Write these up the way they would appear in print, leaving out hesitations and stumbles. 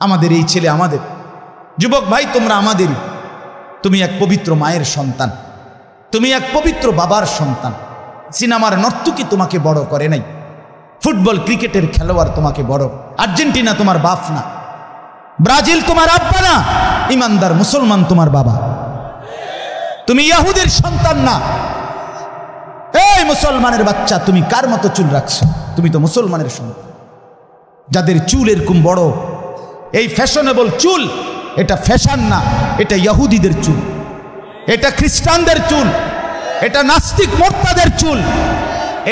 আমাদের এই ছেলে আমাদের। যুবক ভাই, তোমরা আমাদেরই। তুমি এক পবিত্র মায়ের সন্তান, তুমি এক পবিত্র বাবার সন্তান। সিনেমার নর্তকী তোমাকে বড় করে নাই, ফুটবল ক্রিকেটের খেলোয়াড় তোমাকে বড়, আর্জেন্টিনা তোমার বাপ না, ব্রাজিল তোমার আব্বা না, ইমানদার মুসলমান তোমার বাবা। তুমি ইহুদির সন্তান না। এই মুসলমানের বাচ্চা, তুমি কার মতো চুল রাখছো? তুমি তো মুসলমানের সন্তান। যাদের চুল এরকম বড়, এই ফ্যাশনেবল চুল, এটা ফ্যাশন না, এটা ইহুদিদের চুল, এটা খ্রিস্টানদের চুল, এটা নাস্তিক মোর্তাদের চুল,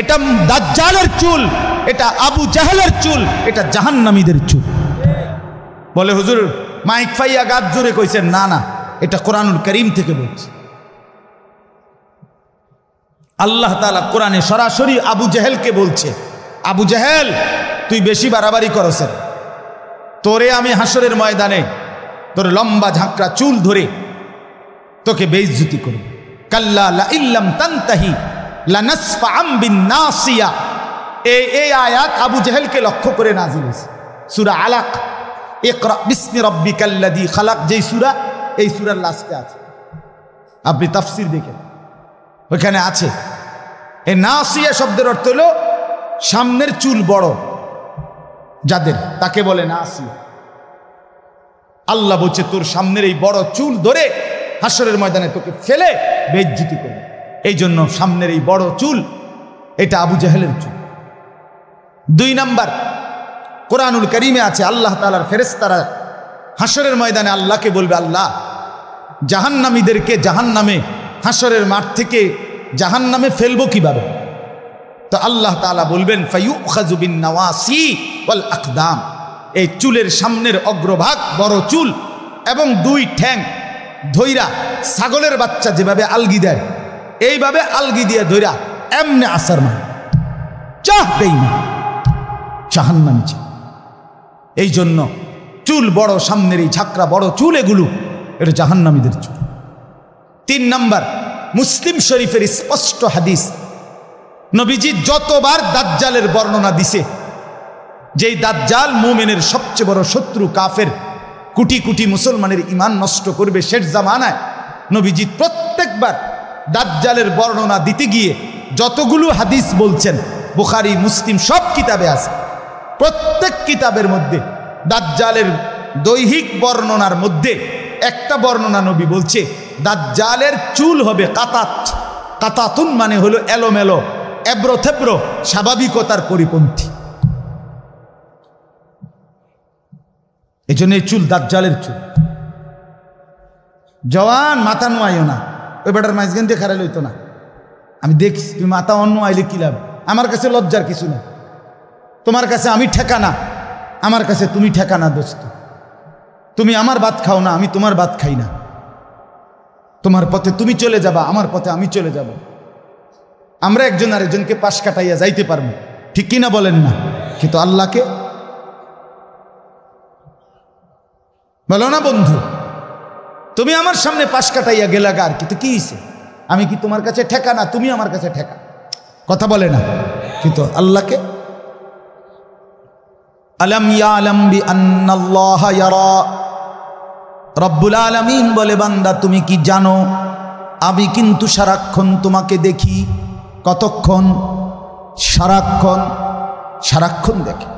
এটা দাজ্জালের চুল, এটা আবু জাহেলের চুল, এটা জাহান্নামীদের চুল। বলে হুজুর মাইক ফাইয়া গাছ জোরে কইছেন। না না, এটা কোরআনুল কারীম থেকে বলছে। আল্লাহ তাআলা কোরআনে সরাসরি আবু জাহেলকে বলছে, আবু জাহেল তুই বেশি বাড়াবাড়ি করছেন, তোরে আমি হাসরের ময়দানে তোর লম্বা ঝাঁকড়া চুল ধরে তোকে বেইজ্জতি করব। কাল্লা লা ইল্লাম তানতাহি লানাসফাআম বিন-নাসিয়া। এই আয়াত আবু জাহেলকে লক্ষ্য করে নাযিল হয়েছে। সূরা আলাক, ইকরা বিসমি রাব্বিকাল্লাযী খালাক, যেই সূরা, এই সূরার লাস্টে আছে। আপনি তাফসীর দেখেন, ওখানে আছে। এই নাসিয়া শব্দের অর্থ হলো সামনের চুল বড় যাদের, তাকে বলে নাসিয়া। আল্লাহ বলছে তোর সামনের এই বড় চুল ধরে হাসরের ময়দানে তোকে ফেলে বেইজ্জতি করবে। এই জন্য সামনের এই বড় চুল, এটা আবু জাহেলের চুল। 2 নাম্বার, কোরআনুল কারীমে আছে আল্লাহ তাআলার ফেরেশতারা হাসরের ময়দানে আল্লাহকে বলবে, আল্লাহ জাহান্নামীদেরকে জাহান্নামে, হাসরের মাঠ থেকে জাহান্নামে ফেলবো কিভাবে? তো আল্লাহ তাআলা বলবেন ফায়ুখাযু বিন-নাওয়াসি ওয়াল আকদাম। এই চুলের সামনের অগ্রভাগ বড় চুল এবং 2 ঠ্যাং ধইরা ছাগলের বাচ্চা যেভাবে আলগি দেয়, এইভাবে আলগি দিয়ে ধইরা এমনে আসার মা চাহ দেই না, জাহান্নামী চাহ। এই জন্য চুল বড়, সামনের এই ঝাঁকড়া বড় চুল, এগুলো এটা জাহান্নামীদের চুল। 3 নাম্বার, মুসলিম শরীফের স্পষ্ট হাদিস, নবীজি যতবার দাজ্জালের বর্ণনা দিছে, যেই দাজ্জাল মুমিনের সবচেয়ে বড় শত্রু, কাফের, কোটি কোটি মুসলমানের ঈমান নষ্ট করবে শেষ জামানায়, নবীজি প্রত্যেকবার দাজ্জালের বর্ণনা দিতে গিয়ে যতগুলো হাদিস বলছেন, বুখারী মুসলিম সব কিতাবে আছে, প্রত্যেক কিতাবের মধ্যে দাজ্জালের দৈহিক বর্ণনার মধ্যে একটা বর্ণনা নবী বলছে দাজ্জালের চুল হবে কাতাত। কাতাতুন মানে হলো এলোমেলো, এবড়ো থেবড়ো, স্বাভাবিকতার পরিপন্থী। এই জন্য এই চুল দাজ্জালের চুল। জওয়ান মাথা নোয়াইও না, ওই বেটার মাঝখান দিয়ে খারাই লইতো না। আমি দেখছি তুমি মাথা অন্য আইলে কি লাভ? আমার কাছে লজ্জার কিছু না, তোমার কাছে আমি ঠেকানা, আমার কাছে তুমি ঠেকানা। দোস্ত, তুমি আমার ভাত খাও না, আমি তোমার ভাত খাই না। তোমার পথে তুমি চলে যাবা, আমার পথে আমি চলে যাব। আমরা একজন আরেকজনকে পাশ কাটাইয়া যাইতে পারবো, ঠিক কিনা বলেন না? কিন্তু আল্লাহকে বলো না, বন্ধু তুমি আমার সামনে পাশ কাটাইয়া গেলা গার, কিন্তু কি হইছে? আমি কি তোমার কাছে ঠেকা না? তুমি আমার কাছে ঠেকা, কথা বলে না। কিন্তু আল্লাহকে আলাম ইয়ালাম বিআন্নাল্লাহা ইয়ারা, রব্বুল আলামিন বলে বান্দা তুমি কি জানো আমি কিন্তু সারাক্ষণ তোমাকে দেখি। কতক্ষণ? সারাক্ষণ, সারাক্ষণ দেখি।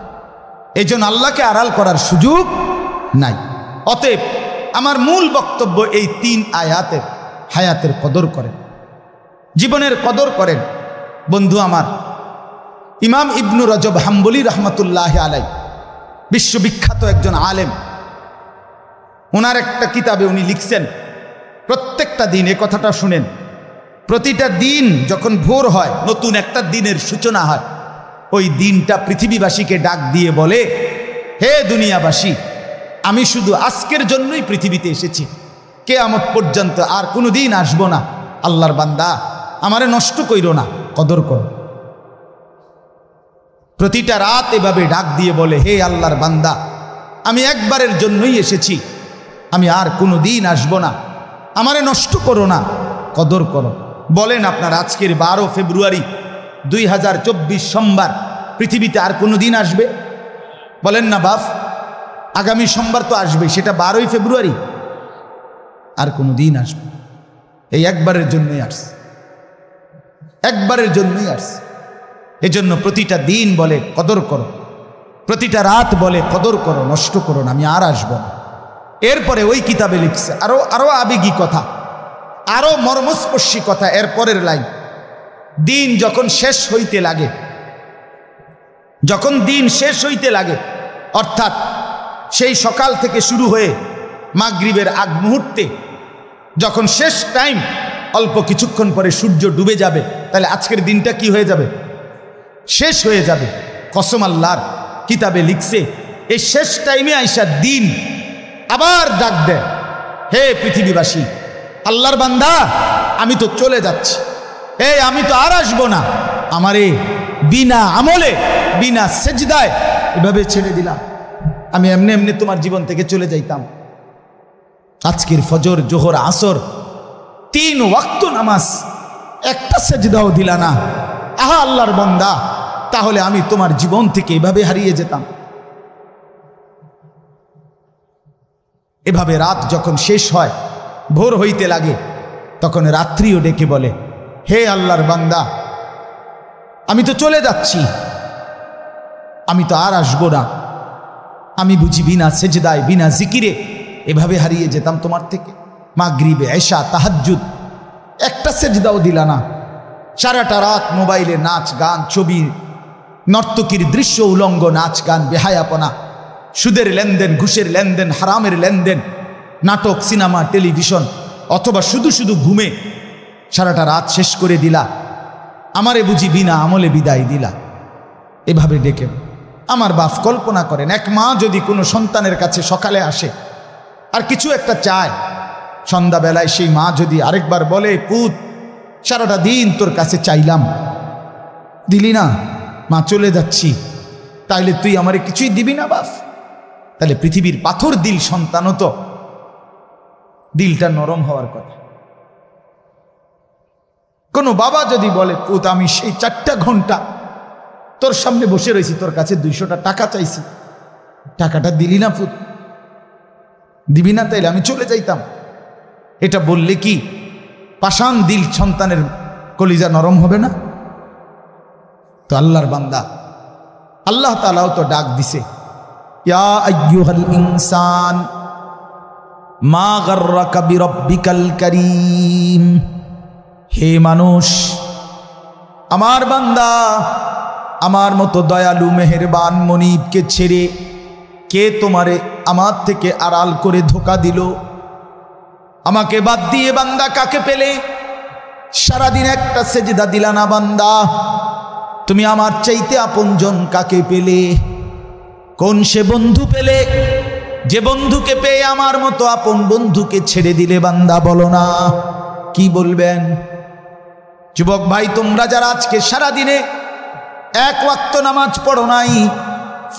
এই জন্য আল্লাহকে আড়াল করার সুযোগ নাই। অতএব আমার মূল বক্তব্য এই 3 আয়াতের, হায়াতের কদর করেন, জীবনের কদর করেন। বন্ধু আমার, ইমাম ইবনু রজব হাম্বলি রহমতুল্লাহ আলাইহি বিশ্ববিখ্যাত একজন আলেম, ওনার একটা কিতাবে উনি লিখছেন প্রত্যেকটা দিন, এ কথাটা শুনেন, প্রতিটা দিন যখন ভোর হয়, নতুন একটা দিনের সূচনা হয়, ওই দিনটা পৃথিবীবাসীকে ডাক দিয়ে বলে, হে দুনিয়াবাসী, আমি শুধু আজকের জন্যই পৃথিবীতে এসেছি, কিয়ামত পর্যন্ত আর কোনো দিন আসবো না। আল্লাহর বান্দা, আমারে নষ্ট কইরো না, কদর করো। প্রতিটা রাত এভাবে ডাক দিয়ে বলে, হে আল্লাহর বান্দা, আমি একবারের জন্যই এসেছি, আমি আর কোনো দিন আসবো না, আমারে নষ্ট করো না, কদর করো। বলেন আপনার আজকের 12 ফেব্রুয়ারি 2024 সোমবার পৃথিবীতে আর কোনো দিন আসবে? বলেন না বাপ, আগামী সোমবার তো আসবে, সেটা 12ই ফেব্রুয়ারি, আর কোনো দিন আসবে, এই একবারের জন্যই আসছে, একবারের জন্যই আসছে। এজন্য প্রতিটা দিন বলে কদর করো, প্রতিটা রাত বলে কদর করো, নষ্ট করো না, আমি আর আসব না। এরপরে ওই কিতাবে লিখছে আরো আবেগী কথা, আরো মর্মস্পর্শী কথা। এরপরের লাইন, দিন যখন শেষ হইতে লাগে, যখন দিন শেষ হইতে লাগে, অর্থাৎ সেই সকাল থেকে শুরু হয়ে মাগরিবের আগ মুহূর্তে যখন শেষ টাইম, অল্প কিছুক্ষণ পরে সূর্য ডুবে যাবে, তাহলে আজকের দিনটা কি হয়ে যাবে? শেষ হয়ে যাবে। কসম আল্লাহর, কিতাবে লিখছে এই শেষ টাইমে আইসা দিন আবার ডাক দেয়, হে পৃথিবীবাসী, আল্লাহর বান্দা আমি তো চলে যাচ্ছি, এই আমি তো আর আসবো না, আমারে বিনা আমলে বিনা সেজদায় এভাবে ছেড়ে দিলাম, আমি এমনি এমনি তোমার জীবন থেকে চলে যাইতাম। আজকের ফজর, জোহর, আসর 3 ওয়াক্ত নামাজ, একটা সেজদাও দিলা না, আহা আল্লাহর বান্দা, তাহলে আমি তোমার জীবন থেকে এভাবে হারিয়ে যেতাম। এভাবে রাত যখন শেষ হয়, ভোর হইতে লাগে, তখন রাত্রিও ডেকে বলে, হে আল্লাহর বান্দা আমি তো চলে যাচ্ছি, আমি তো আর আসবো না, আমি বুঝি বিনা সেজদায় বিনা জিকিরে এভাবে হারিয়ে যেতাম তোমার থেকে। মাগরিবে, এশা, তাহাজ্জুদ একটা সেজদাও দিলা না, সারাটা রাত মোবাইলে নাচ গান, ছবি, নর্তকীর দৃশ্য, উলঙ্গ নাচ গান, বেহায়াপনা, সুদের লেনদেন, ঘুষের লেনদেন, হারামের লেনদেন, নাটক, সিনেমা, টেলিভিশন, অথবা শুধু শুধু ঘুমে সারাটা রাত শেষ করে দিলা, আমারে বুঝি বিনা আমলে বিদায় দিলা। এভাবে ডেকে আমার বাপ, কল্পনা করেন এক মা যদি কোনো সন্তানের কাছে সকালে আসে আর কিছু একটা চায়, সন্ধ্যাবেলায় সেই মা যদি আরেকবার বলে, পুত সারাটা দিন তোর কাছে চাইলাম, দিলি না, মা চলে যাচ্ছি, তাইলে তুই আমারে কিছুই দিবি না বাপ? তাহলে পৃথিবীর পাথর দিল সন্তানও তো দিলটা নরম হওয়ার কথা। কোনো বাবা যদি বলে, পুত আমি সেই 4টা ঘন্টা তোর সামনে বসে রয়েছি, তোর কাছে 200টা টাকা চাইছি, টাকাটা দিলি না পুত, দিবি না, তাইলে আমি চলে যাইতাম, এটা বললে কি পাষাণ দিল সন্তানের কলিজা নরম হবে না? তো আল্লাহর বান্দা, আল্লাহ তাআলাও তো ডাক দিছে, ইয়া আইয়ুহাল ইনসান মা গাররাকা বিরাব্বিকাল কারীম, হে মানুষ, আমার বান্দা, আমার মতো দয়ালু মেহেরবান মনিবকে ছেড়ে কে তোমারে আমার থেকে আড়াল করে ধোঁকা দিল? আমাকে বাদ দিয়ে বান্দা কাকে পেলে? সারাদিন একটা সেজদা দিলা না বান্দা, তুমি আমার চাইতে আপনজন কাকে পেলে? কোন সে বন্ধু পেলে যে বন্ধুকে পেয়ে আমার মতো আপন বন্ধুকে ছেড়ে দিলে? বান্দা বলো না, কি বলবেন? যুবক ভাই, তোমরা যারা আজকে সারাদিনে 1 ওয়াক্ত নামাজ পড়ো নাই,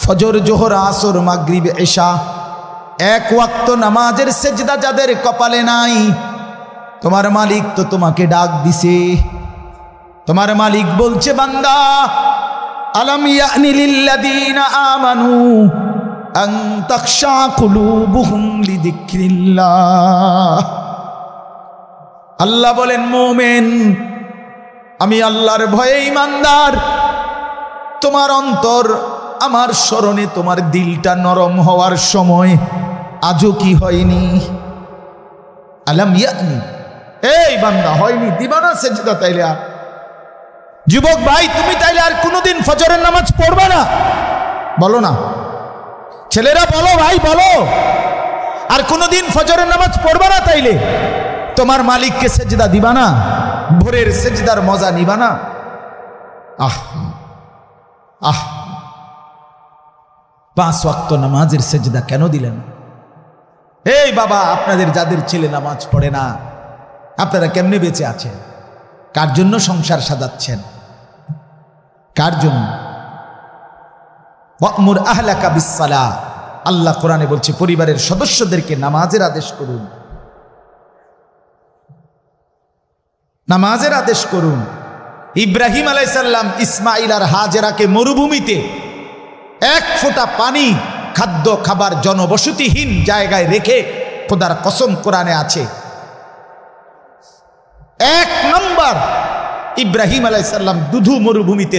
ফজর, জোহর, আসর, মাগরিব, এশা, 1 ওয়াক্ত নামাজের সেজদা যাদের কপালে নাই, তোমার মালিক তো তোমাকে ডাক দিছে। তোমার মালিক বলছে, বান্দা আলাম ইয়ানি লিল্লাযীনা আমানু আন তাখশা কুলুবুহুম লিযিকরিল্লাহ। আল্লাহ বলেন, মুমিন, আমি আল্লাহর ভয়ে ইমানদার, তোমার অন্তর আমার স্মরণে, তোমার দিলটা নরম হওয়ার সময় আজও কি হয়নি? আলাম ইয়ানি, এই বান্দা হয়নি, দিবা না সেজদা? তাইলে আর যুবক ভাই, তুমি তাইলে আর কোনোদিন ফজরের নামাজ পড়বে না? বলো না ছেলেরা, বলো ভাই, বলো, আর কোনোদিন ফজরের নামাজ পড়বে না? তাইলে তোমার মালিককে সেজদা দিবা না? ভোরের সেজদার মজা নিবা না? আহ আহ 5 ওয়াক্ত নামাজের সেজদা কেন দিলেন? এই বাবা, আপনাদের যাদের ছেলে নামাজ পড়ে না, আপনারা কেমনে বেঁচে আছেন? কার জন্য সংসার সাজাচ্ছেন? কার জন্য? ওয়া'মুর আহলাকা বিস-সালাহ, আল্লাহ কোরআনে বলছে পরিবারের সদস্যদেরকে নামাজের আদেশ করুন, নামাজের আদেশ করুন। ইব্রাহিম আলাইহিস সালাম ইসমাঈল আর হাজেরাকে মরুভূমিতে 1 ফোঁটা পানি খাদ্য খাবার জনবসতিহীন জায়গায় রেখে খোদার কসম কোরআনে আছে। 1 নম্বর, ইব্রাহিম আলাইহিস সালাম দুধু মরুভূমিতে